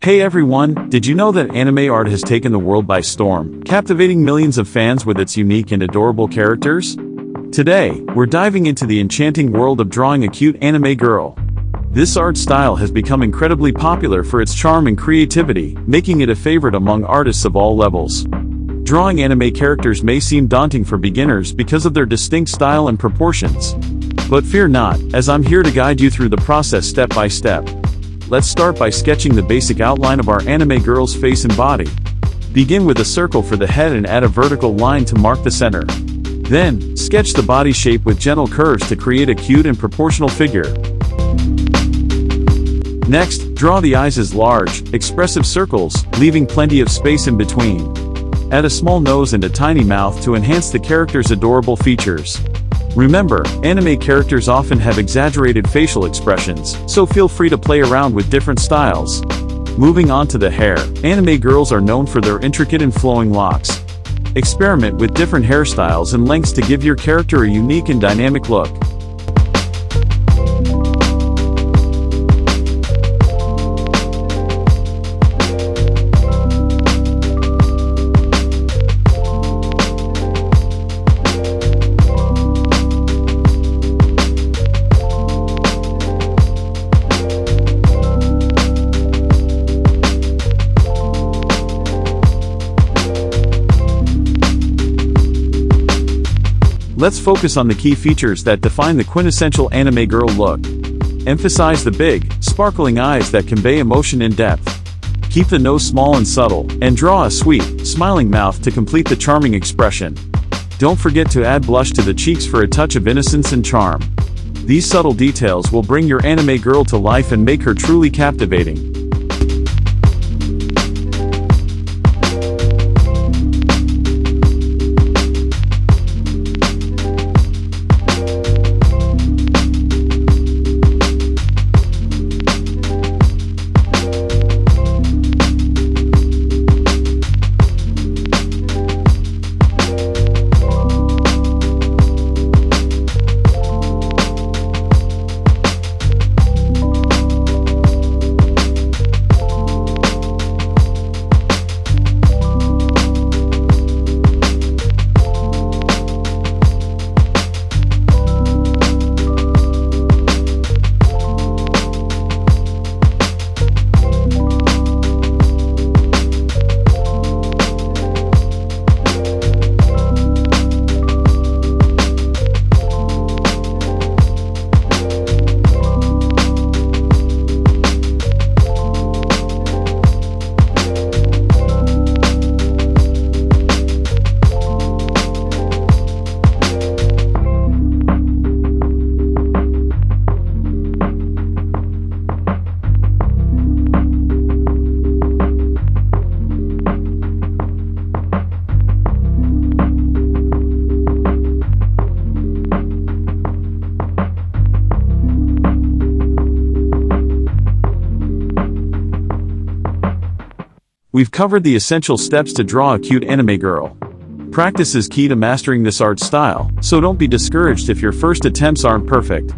Hey everyone, did you know that anime art has taken the world by storm, captivating millions of fans with its unique and adorable characters? Today, we're diving into the enchanting world of drawing a cute anime girl. This art style has become incredibly popular for its charm and creativity, making it a favorite among artists of all levels. Drawing anime characters may seem daunting for beginners because of their distinct style and proportions. But fear not, as I'm here to guide you through the process step by step. Let's start by sketching the basic outline of our anime girl's face and body. Begin with a circle for the head and add a vertical line to mark the center. Then, sketch the body shape with gentle curves to create a cute and proportional figure. Next, draw the eyes as large, expressive circles, leaving plenty of space in between. Add a small nose and a tiny mouth to enhance the character's adorable features. Remember, anime characters often have exaggerated facial expressions, so feel free to play around with different styles. Moving on to the hair, anime girls are known for their intricate and flowing locks. Experiment with different hairstyles and lengths to give your character a unique and dynamic look. Let's focus on the key features that define the quintessential anime girl look. Emphasize the big, sparkling eyes that convey emotion and depth. Keep the nose small and subtle, and draw a sweet, smiling mouth to complete the charming expression. Don't forget to add blush to the cheeks for a touch of innocence and charm. These subtle details will bring your anime girl to life and make her truly captivating. We've covered the essential steps to draw a cute anime girl. Practice is key to mastering this art style, so don't be discouraged if your first attempts aren't perfect.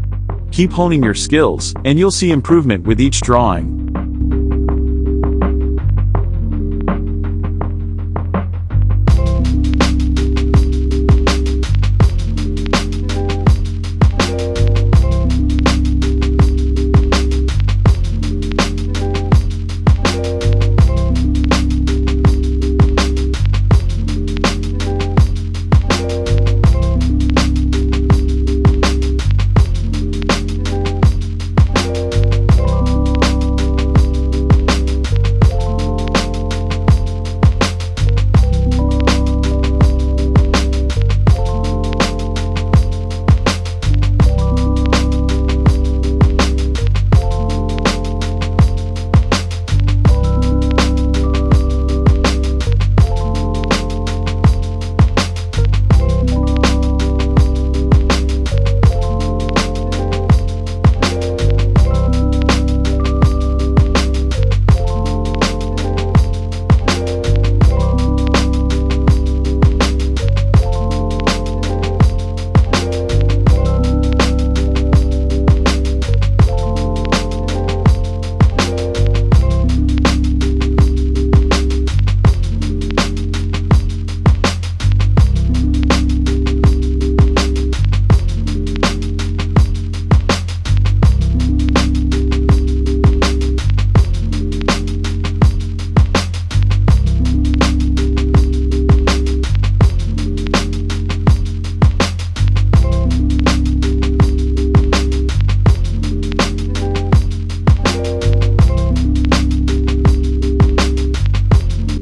Keep honing your skills, and you'll see improvement with each drawing.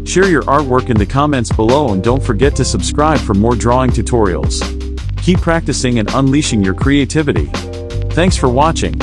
Share your artwork in the comments below and don't forget to subscribe for more drawing tutorials. Keep practicing and unleashing your creativity. Thanks for watching.